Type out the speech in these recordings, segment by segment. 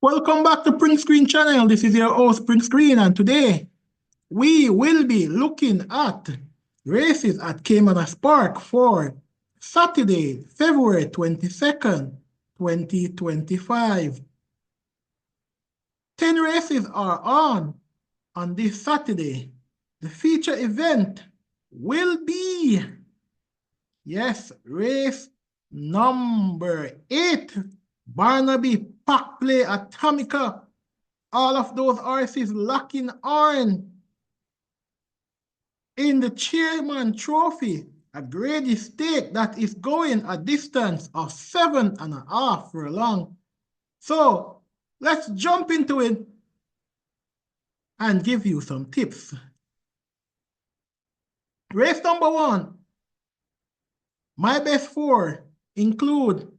Welcome back to Print Screen channel. This is your host Print Screen, and today we will be looking at races at Caymanas Park for Saturday, February 22nd, 2025. 10 races are on this Saturday. The feature event will be, yes, race number 8, Barnaby Pack Play Atomica. All of those horses locking on in the Chairman Trophy, a grade stake that is going a distance of 7.5 furlong. So let's jump into it and give you some tips. Race number 1, my best 4 include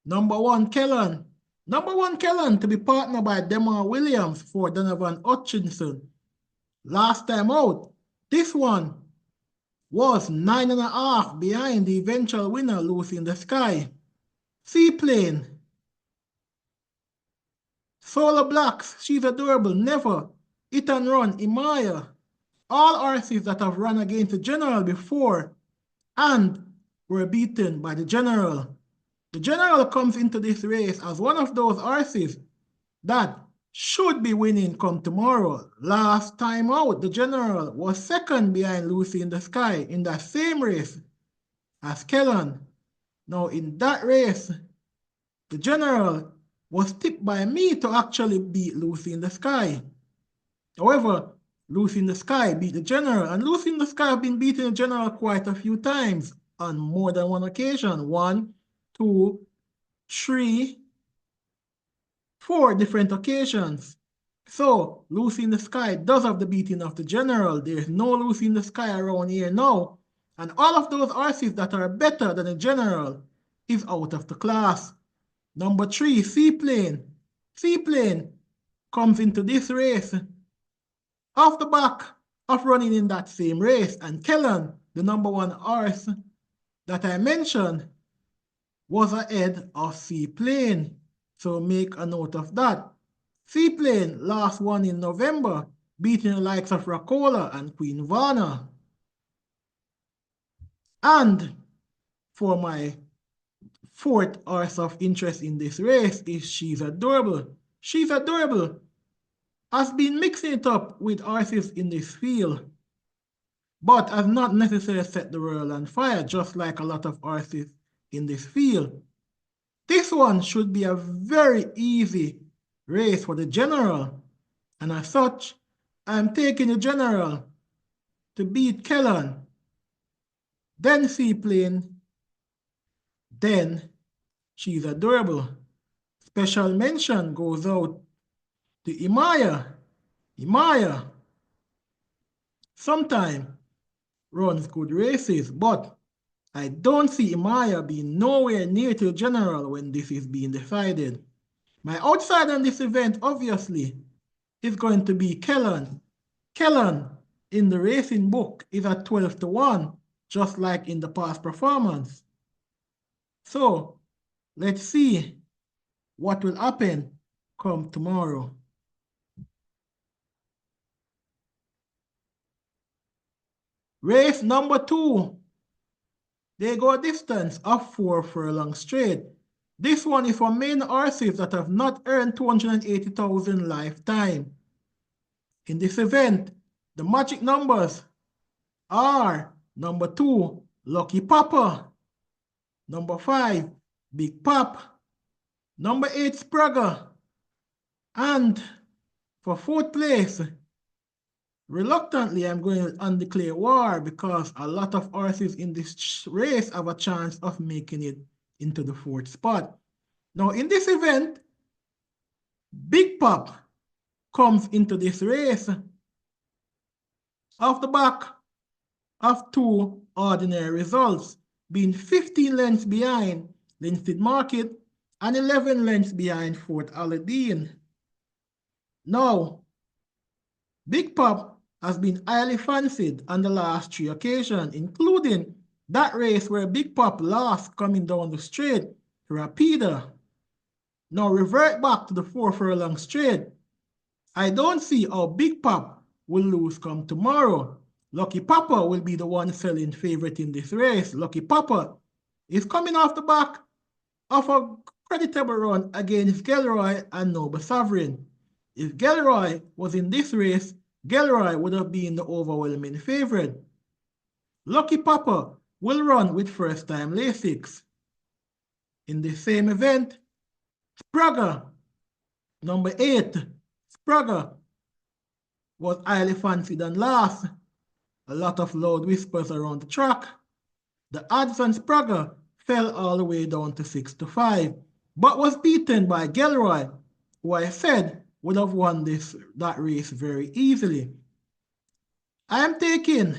number 1 Kellan. Number 1 Kellan to be partnered by Demar Williams for Donovan Hutchinson. Last time out, this one was 9.5 behind the eventual winner, Lucy in the Sky. Seaplane. Solar Blacks, She's Adorable, Never, Hit and Run, Imaya. All horses that have run against the General before and were beaten by the General. The General comes into this race as one of those horses that should be winning come tomorrow. Last time out, the General was second behind Lucy in the Sky in that same race as Kellan. Now, in that race, the General was tipped by me to actually beat Lucy in the Sky. However, Lucy in the Sky beat the General, and Lucy in the Sky have been beating the General quite a few times on more than one occasion. 1, 2, 3, 4 different occasions. So, Lucy in the Sky does have the beating of the General. There's no Lucy in the Sky around here now. And all of those horses that are better than the General is out of the class. Number 3, Seaplane. Seaplane comes into this race off the back of running in that same race. And Kellan, the number 1 horse that I mentioned, was ahead of Seaplane. So make a note of that. Seaplane last won in November, beating the likes of Racola and Queen Varna. And for my 4th horse of interest in this race is She's Adorable. She's Adorable has been mixing it up with horses in this field, but has not necessarily set the world on fire, just like a lot of horses in this field. This one should be a very easy race for the General, and as such, I'm taking the General to beat Kellan, then Seaplane, then She's Adorable. Special mention goes out to Imaya. Imaya sometimes runs good races, but I don't see Imaya being nowhere near to the General when this is being decided. My outside on this event, obviously, is going to be Kellan. Kellan in the racing book is at 12-1, just like in the past performance. So let's see what will happen come tomorrow. Race number 2. They go a distance of 4 furlong straight. This one is for main horses that have not earned 280,000 lifetime. In this event, the magic numbers are number 2, Lucky Papa, number 5, Big Pop, number 8, Sprague, and for 4th place, reluctantly, I'm going to undeclare war because a lot of horses in this race have a chance of making it into the 4th spot. Now, in this event, Big Pop comes into this race off the back of 2 ordinary results, being 15 lengths behind Linstead Market and 11 lengths behind Fort Aladdin. Now, Big Pop has been highly fancied on the last 3 occasions, including that race where Big Pop lost coming down the straight to Rapida. Now revert back to the 4 furlong straight. I don't see how Big Pop will lose come tomorrow. Lucky Papa will be the one selling favorite in this race. Lucky Papa is coming off the back of a creditable run against Gilroy and Noble Sovereign. If Gilroy was in this race, Gilroy would have been the overwhelming favorite. Lucky Papa will run with first-time Lasix. In the same event, Sprague, number 8, Sprague was highly fancied and last. A lot of loud whispers around the track. The odds on Sprague fell all the way down to 6-5, but was beaten by Gilroy, who I said would have won that race very easily. I am taking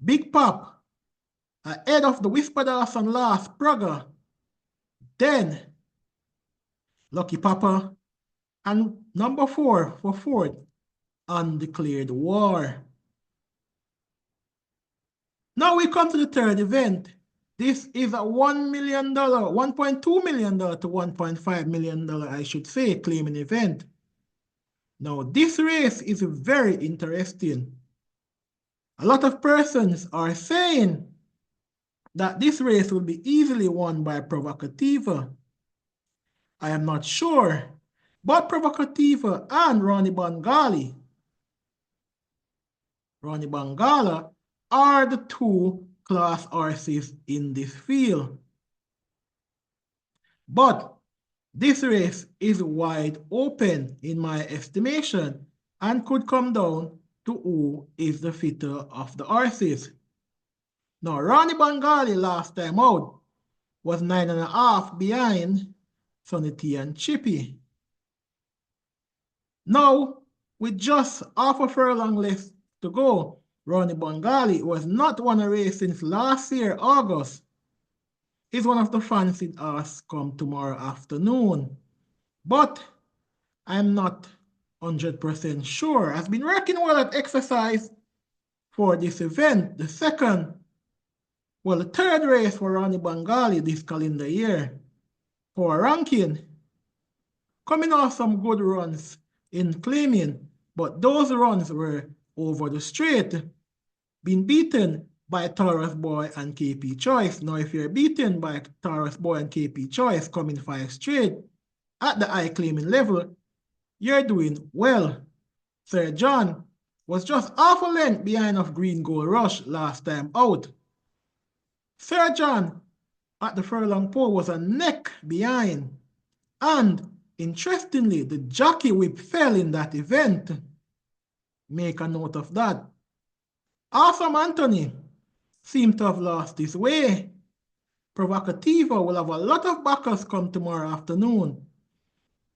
Big Pop ahead of the Whispered Awesome last Sprague, then Lucky Papa, and number 4 for fourth, Undeclared War. Now we come to the third event. This is a $1 million, $1.2 million to $1.5 million, I should say, claiming event. Now this race is very interesting. A lot of persons are saying that this race will be easily won by Provocativa. I am not sure, but Provocativa and Ronnie Bangala are the two class horses in this field. But this race is wide open in my estimation and could come down to who is the fitter of the horses. Now, Ronnie Bangali last time out was 9.5 behind Sonny T and Chippy. Now, with just half a furlong left to go, Ronnie Bangali was not won a race since last year, August. Is one of the fancied horses come tomorrow afternoon. But I'm not 100% sure. Has been working well at exercise for this event. The third race for Ronnie Bangali this calendar year. For ranking, coming off some good runs in claiming, but those runs were over the straight, being beaten by Taurus Boy and KP Choice. Now, if you're beaten by Taurus Boy and KP Choice coming 5 straight at the high claiming level, you're doing well. Sir John was just half a length behind of Green Gold Rush last time out. Sir John at the furlong pole was a neck behind. And interestingly, the jockey whip fell in that event. Make a note of that. Awesome Anthony seemed to have lost his way. Provocativa will have a lot of backers come tomorrow afternoon.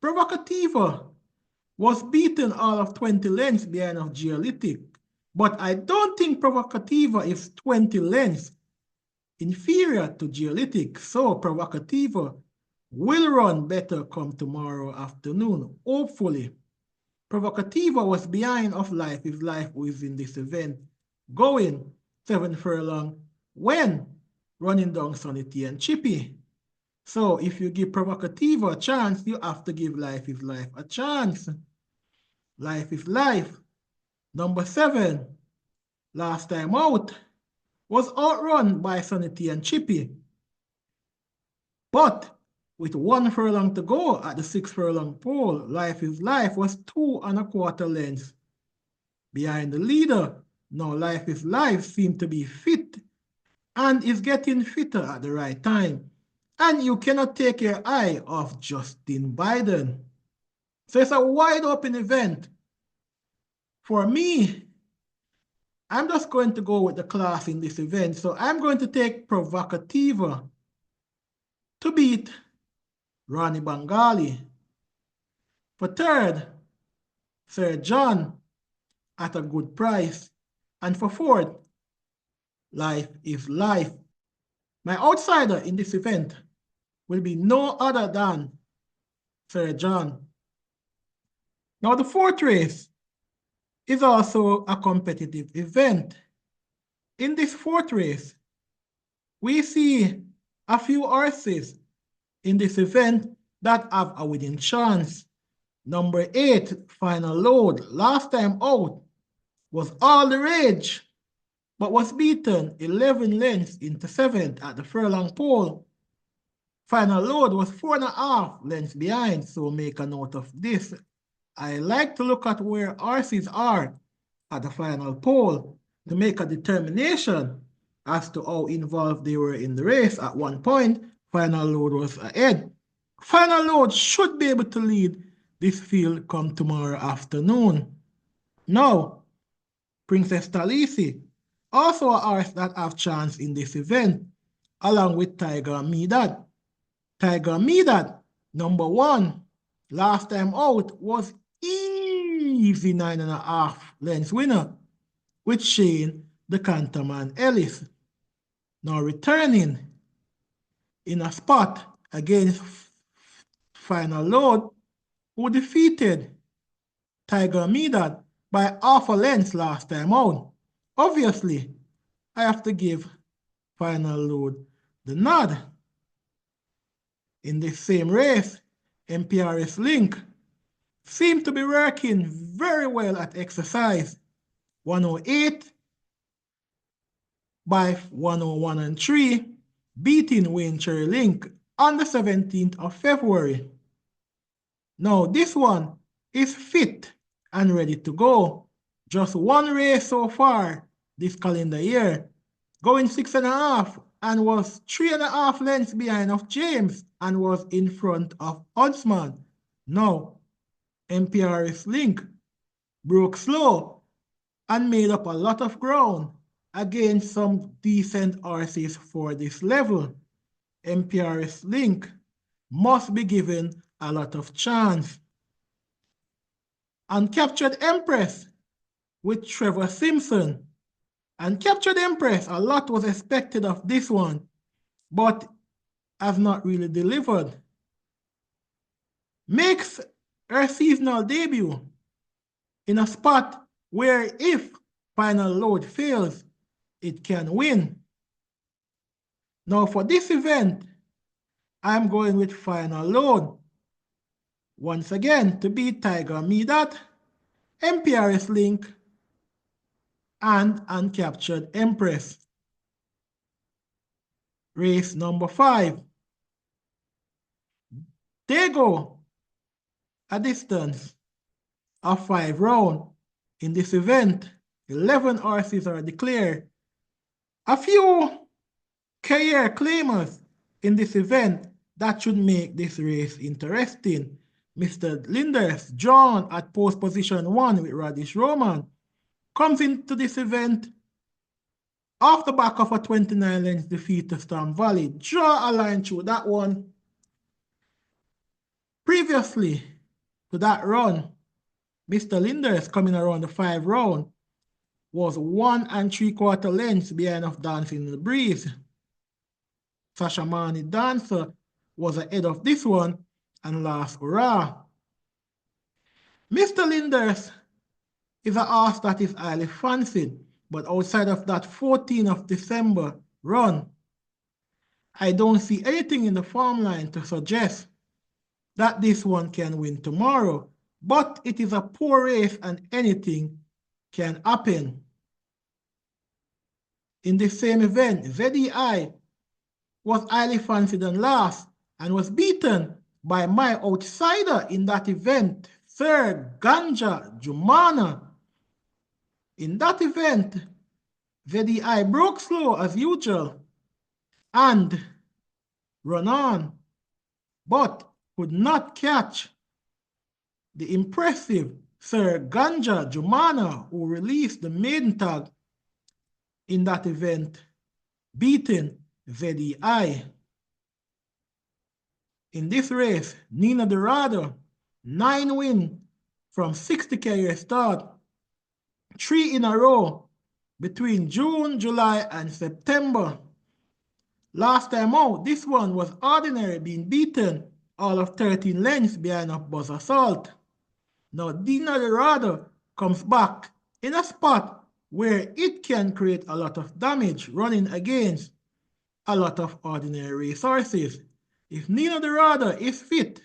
Provocativa was beaten all of 20 lengths behind of Geolytic, but I don't think Provocativa is 20 lengths inferior to Geolytic, so Provocativa will run better come tomorrow afternoon, hopefully. Provocativa was behind of Life is Life, who is in this event, going 7 furlong when running down Sonny T and Chippy. So if you give Provocativa a chance, you have to give Life is Life a chance. Life is Life, number 7, last time out, was outrun by Sonny T and Chippy. But with 1 furlong to go at the 6 furlong pole, Life is Life was 2 1/4 lengths behind the leader. Now Life is Life seems to be fit and is getting fitter at the right time. And you cannot take your eye off Justin Biden. So it's a wide open event. For me, I'm just going to go with the class in this event. So I'm going to take Provocativa to beat Ronnie Bangali. For third, Sir John at a good price. And for fourth, Life is Life. My outsider in this event will be no other than Sir John. Now the fourth race is also a competitive event. In this fourth race, we see a few horses in this event that have a winning chance. Number 8, Final Load, last time out, was all the rage, but was beaten 11 lengths into 7th at the furlong pole. Final Load was 4.5 lengths behind, so make a note of this. I like to look at where horses are at the final pole to make a determination as to how involved they were in the race. At one point, Final Load was ahead. Final Load should be able to lead this field come tomorrow afternoon. Now, Princess Talisi, also a horse that have chance in this event, along with Tiger Medad. Tiger Medad, number 1, last time out was easy 9.5 lengths winner with Shane the Canterman Ellis. Now returning in a spot against Final Load, who defeated Tiger Medad by half a length last time out. Obviously, I have to give Final Load the nod. In this same race, MPRS Link seemed to be working very well at exercise. 108 by 101 and 3, beating Wayne Cherry Link on the 17th of February. Now this one is fit and ready to go. Just one race so far this calendar year, going 6.5 and was 3.5 lengths behind of James and was in front of Huntsman. Now, MPRS Link broke slow and made up a lot of ground against some decent horses for this level. MPRS Link must be given a lot of chance. And Captured Empress with Trevor Simpson. And Captured Empress, a lot was expected of this one, but has not really delivered. Makes her seasonal debut in a spot where if Final Load fails, it can win. Now for this event, I'm going with Final Load. Once again, to beat Tiger Medad, MPRS Link, and Uncaptured Empress. Race number 5. They go a distance of 5 rounds. In this event, 11 horses are declared. A few career claimers in this event that should make this race interesting. Mr. Linders, drawn at post position 1 with Radish Roman, comes into this event off the back of a 29 lengths defeat to Storm Valley. Draw a line through that one. Previously to that run, Mr. Linders, coming around the 5 round, was 1 3/4 lengths behind of Dancing in the Breeze. Sasha Mani Dancer was ahead of this one and last hurrah. Mr. Linders is a horse that is highly fancied, but outside of that 14th of December run, I don't see anything in the form line to suggest that this one can win tomorrow, but it is a poor race and anything can happen. In the same event, ZEI was highly fancied and last and was beaten by my outsider in that event, Sir Ganja Jumana. In that event, ZEI broke slow as usual and run on, but could not catch the impressive Sir Ganja Jumana, who released the maiden tag in that event, beating ZEI. In this race, Nina Dorado, 9 wins from 60 career start, 3 in a row between June, July, and September. Last time out, this one was ordinary, being beaten all of 13 lengths behind of Buzz Assault. Now, Nina Dorado comes back in a spot where it can create a lot of damage running against a lot of ordinary resources. If Nina Dorada is fit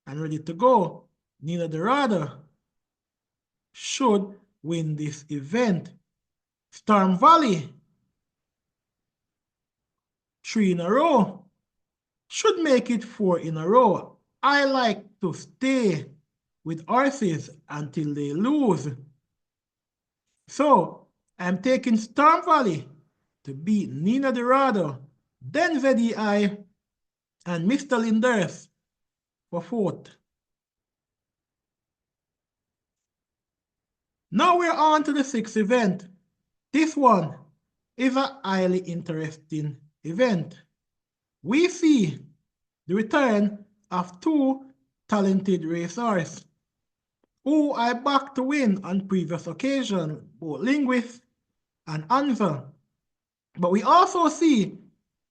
and ready to go, Nina Dorada should win this event. Storm Valley, 3 in a row, should make it 4 in a row. I like to stay with horses until they lose. So I'm taking Storm Valley to beat Nina Dorado, then ZEI, and Mr. Linders for 4th. Now we're on to the 6th event. This one is a highly interesting event. We see the return of 2 talented racers who I backed to win on previous occasion, both Linguist and Anza. But we also see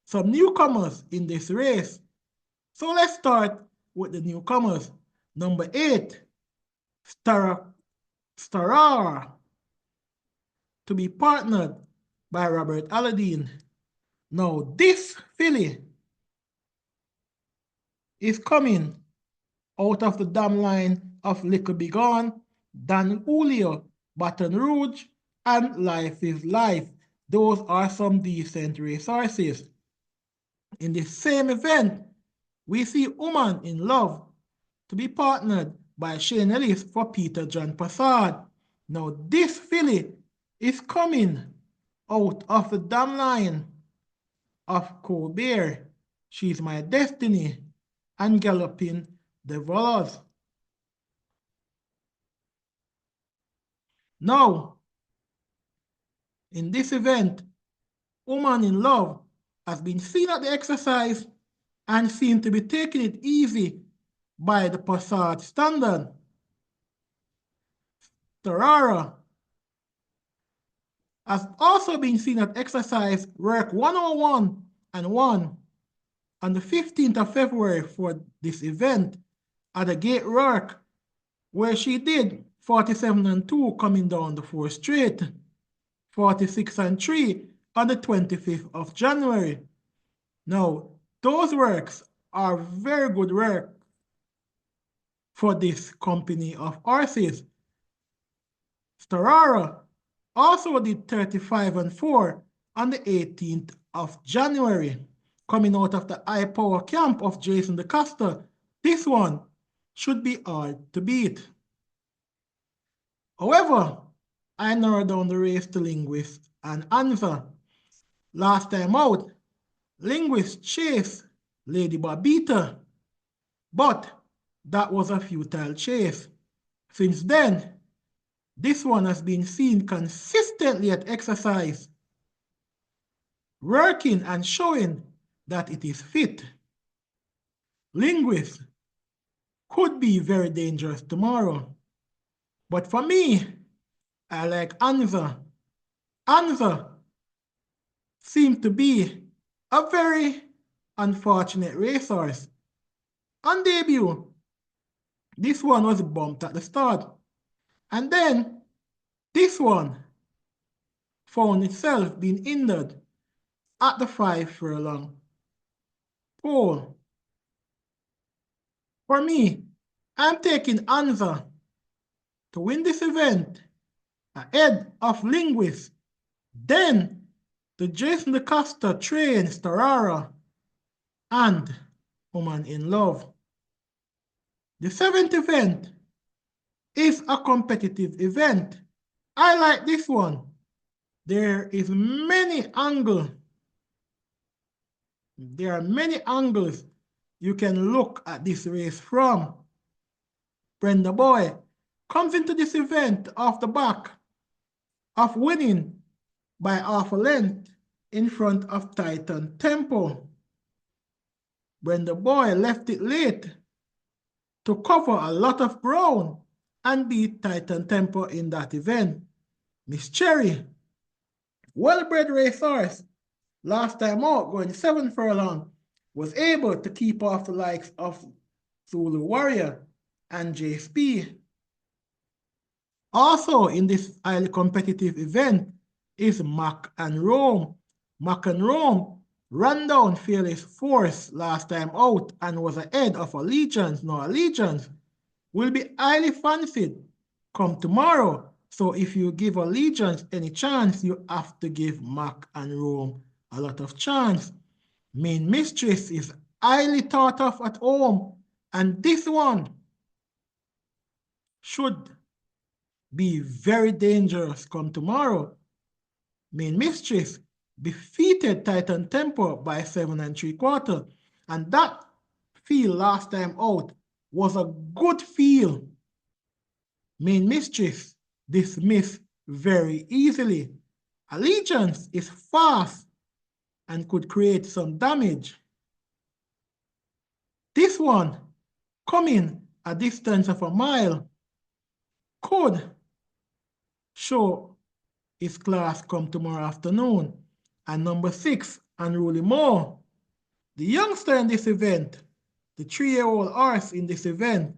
some newcomers in this race. So let's start with the newcomers. Number 8, Starara, to be partnered by Robert Aladdin. Now this filly is coming out of the dam line of Little Big On, Dan Julio, Baton Rouge, and Life is Life. Those are some decent racehorses. In the same event, we see Woman in Love to be partnered by Shane Ellis for Peter John Passard. Now this filly is coming out of the dam line of Colbert. She's My Destiny and Galloping the Volors. Now, in this event, Woman in Love has been seen at the exercise and seemed to be taking it easy by the Passard standard. Tarara has also been seen at exercise work 101 and 1 on the 15th of February for this event at the gate work, where she did 47 and 2 coming down the 4th straight, 46 and 3 on the 25th of January. Now, those works are very good work for this company of horses. Starara also did 35 and 4 on the 18th of January, coming out of the high power camp of Jason DeCosta. This one should be hard to beat. However, I narrowed down the race to Linguist and Anza. Last time out, Linguist chased Lady Barbita, but that was a futile chase. Since then, this one has been seen consistently at exercise, working and showing that it is fit. Linguist could be very dangerous tomorrow, but for me, I like Anza. Anza seems to be a very unfortunate racehorse. On debut, this one was bumped at the start, and then this one found itself being hindered at the 5 furlong pole. For me, I'm taking Anza to win this event ahead of Linguist, then the Jason DeCosta train Starara and Woman in Love. The 7th event is a competitive event. I like this one. There are many angles you can look at this race from. Brenda Boy comes into this event off the back of winning by half a length in front of Titan Tempo. Brenda Boy left it late to cover a lot of ground and beat Titan Tempo in that event. Miss Cherry, well-bred racehorse, last time out going 7 furlong, was able to keep off the likes of Zulu Warrior and JSP. Also in this highly competitive event is Mac and Rome. Mac and Rome ran down Fearless Force last time out and was ahead of Allegiance. Now Allegiance will be highly fancied come tomorrow. So if you give Allegiance any chance, you have to give Mac and Rome a lot of chance. Main Mistress is highly thought of at home, and this one should be very dangerous come tomorrow. Main Mistress defeated Titan Temple by 7 3/4, and that feel last time out was a good feel. Main Mistress dismissed very easily. Allegiance is fast and could create some damage. This one, coming a distance of a mile, could show its class come tomorrow afternoon. And number 6, Unruly Mo. The youngster in this event, the 3-year-old horse in this event,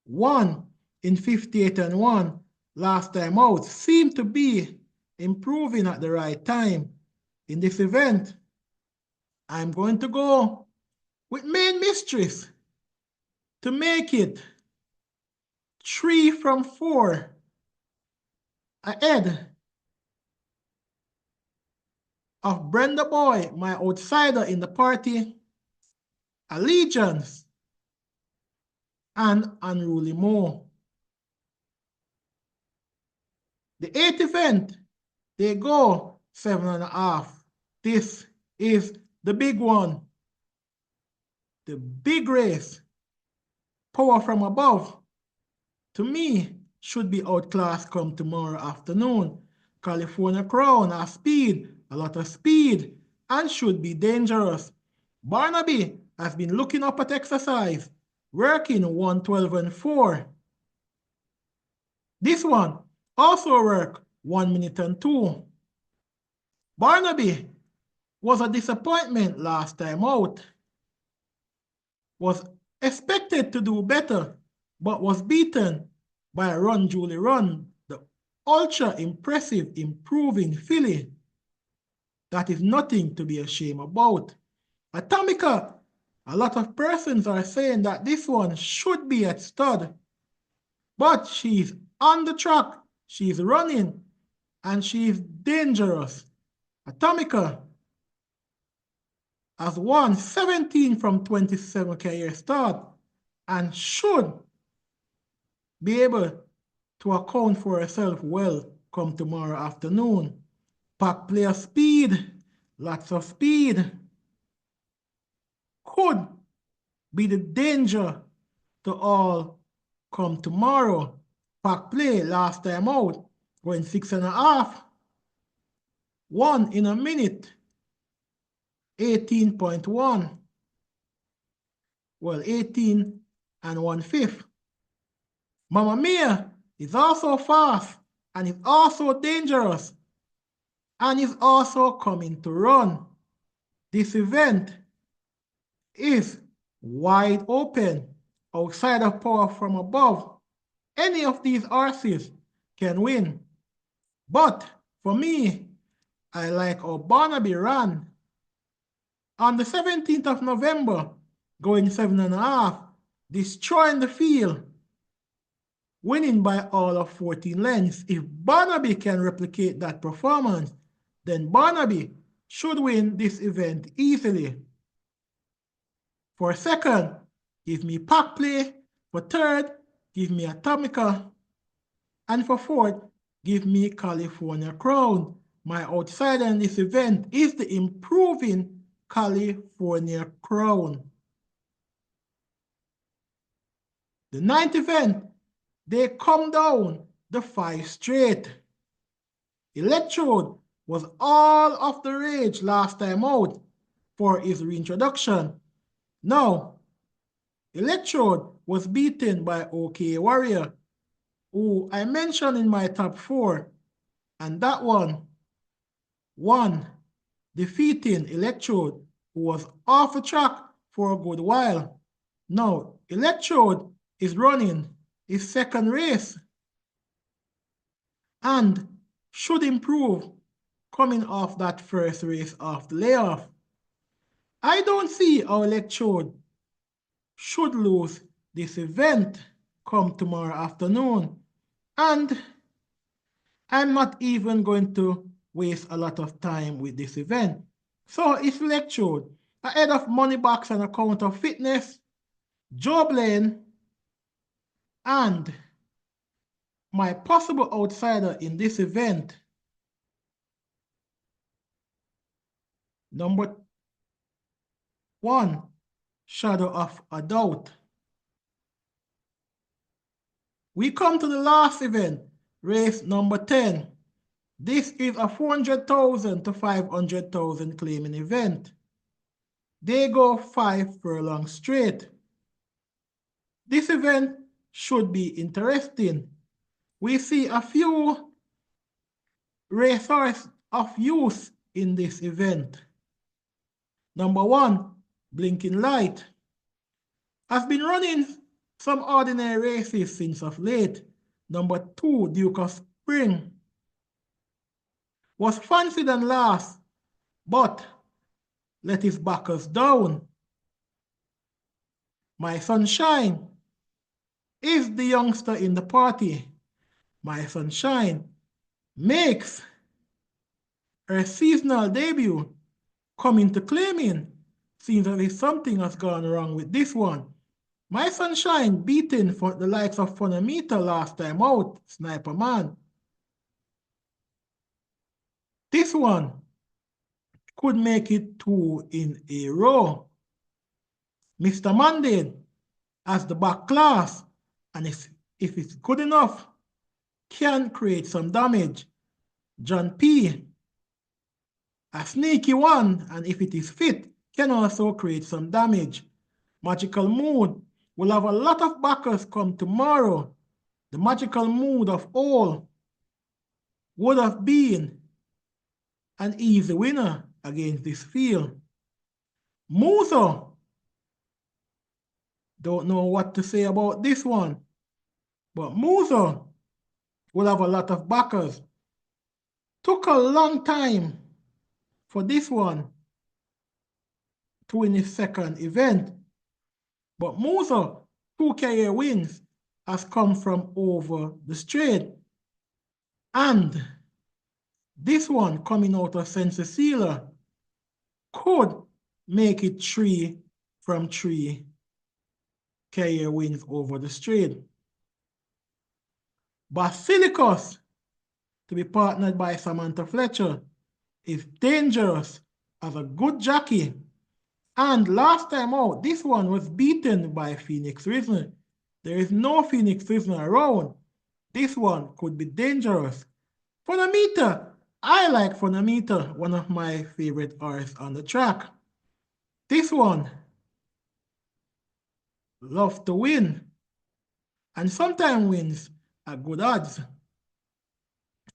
won in 58-1 last time out, seemed to be improving at the right time. In this event, I'm going to go with Main Mistress to make it 3 from 4 ahead of Brenda Boy, my outsider in the party, Allegiance, and Unruly Mo. The 8th event, they go 7.5. This is the big one, the big race. Power from above, to me, should be outclassed come tomorrow afternoon. California Crown has speed, a lot of speed, and should be dangerous. Barnaby has been looking up at exercise, working 1:12-4. This one also worked 1 minute and 2. Barnaby was a disappointment last time out. Was expected to do better, but was beaten by Run Julie Run, the ultra impressive improving filly. That is nothing to be ashamed about. Atomica, a lot of persons are saying that this one should be at stud, but she's on the track, she's running, and she's dangerous. Atomica has won 17 from 27 career start and should be able to account for herself well come tomorrow afternoon. Pack player speed, lots of speed, could be the danger to all come tomorrow. Pack play last time out, going 6.5, 1 in a minute, 18.1. Well, 18 and 1/5. Mamma Mia is also fast and is also dangerous and is also coming to run. This event is wide open outside of power from above. Any of these horses can win. But for me, I like how Barnaby ran. On the 17th of November, going 7.5, destroying the field, winning by all of 14 lengths. If Barnaby can replicate that performance, then Barnaby should win this event easily. For second, give me Pack Play. For third, give me Atomica. And for fourth, give me California Crown. My outsider in this event is the improving California Crown. The 9th event, they come down the 5 straight. Electrode was all of the rage last time out for his reintroduction. Now, Electrode was beaten by OK Warrior, who I mentioned in my top 4, and that one won, defeating Electrode, who was off the track for a good while. Now, Electrode is running his second race and should improve coming off that first race of the layoff. I don't see how Electrode should lose this event come tomorrow afternoon. And I'm not even going to waste a lot of time with this event. So it's Electrode ahead of Moneybox on account of fitness, Job Lane, and my possible outsider in this event, number 1, Shadow of a Doubt. We come to the last event, race number 10. This is a 400,000 to 500,000 claiming event. They go 5 furlongs straight. This event should be interesting. We see a few racers of use in this event. Number 1, Blinking Light, has been running some ordinary races since of late. Number 2, Duke of Spring, was fancied and last, but let his backers down. My Sunshine is the youngster in the party. My Sunshine makes her seasonal debut, coming to claiming. Seems as if something has gone wrong with this one. My Sunshine beaten for the likes of Funamita last time out, Sniper Man. This one could make it 2 in a row. Mr. Monday as the back class, and if it's good enough, can create some damage. John P, a sneaky one, and if it is fit, can also create some damage. Magical Mood will have a lot of backers come tomorrow. The Magical Mood of all would have been an easy winner against this field. Muso, don't know what to say about this one, but Muso will have a lot of backers. Took a long time for this one to win his second event, but Muso, 2 career wins, has come from over the straight. And this one coming out of St. Cecilia could make it 3 from 3 career wins over the straight. Basilicus, to be partnered by Samantha Fletcher, is dangerous as a good jockey. And last time out, this one was beaten by Phoenix Risen. There is no Phoenix Risen around. This one could be dangerous. Funamita, I like Funamita, one of my favorite horses on the track. This one, love to win, and sometimes wins at good odds.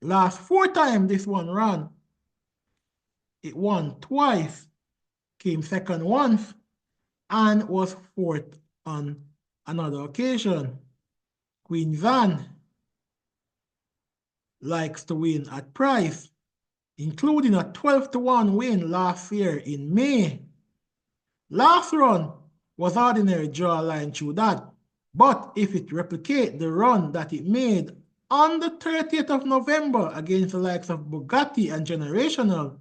Last 4 times this one ran, it won twice, came second once, and was 4th on another occasion. Queen Van likes to win at price, including a 12-1 win last year in May. Last run was ordinary draw line through that, but if it replicates the run that it made on the 30th of November against the likes of Bugatti and Generational,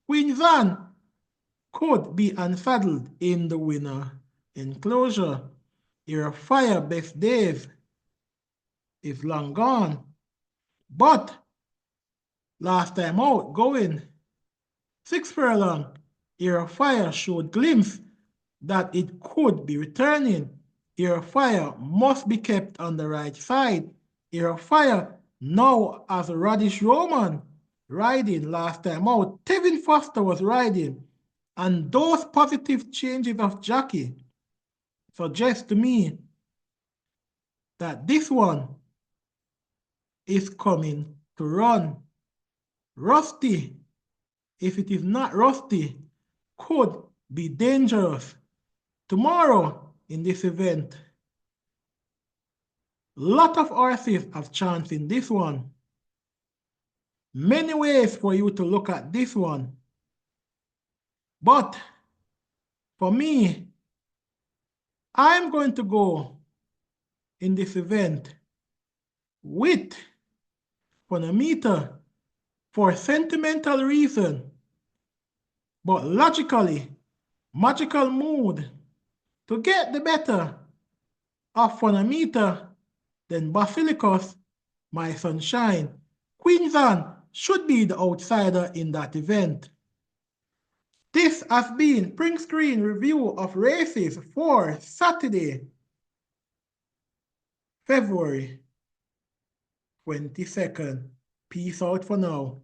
Queen Van could be unsaddled in the winner enclosure. Your fire best days is long gone, but last time out going 6 furlong, Era Fire showed glimpse that it could be returning. Era Fire must be kept on the right side. Era Fire now as a Radish Roman riding last time out. Tevin Foster was riding, and those positive changes of jockey suggest to me that this one is coming to run. Rusty, if it is not Rusty, could be dangerous tomorrow in this event. Lot of horses have chance in this one. Many ways for you to look at this one. But For me, I'm going to go in this event with Phonamita for sentimental reason, but logically, magical mood to get the better of Phonamita than Basilicus, my sunshine. Queensland should be the outsider in that event. This has been Print Screen review of races for Saturday, February 22nd. Peace out for now.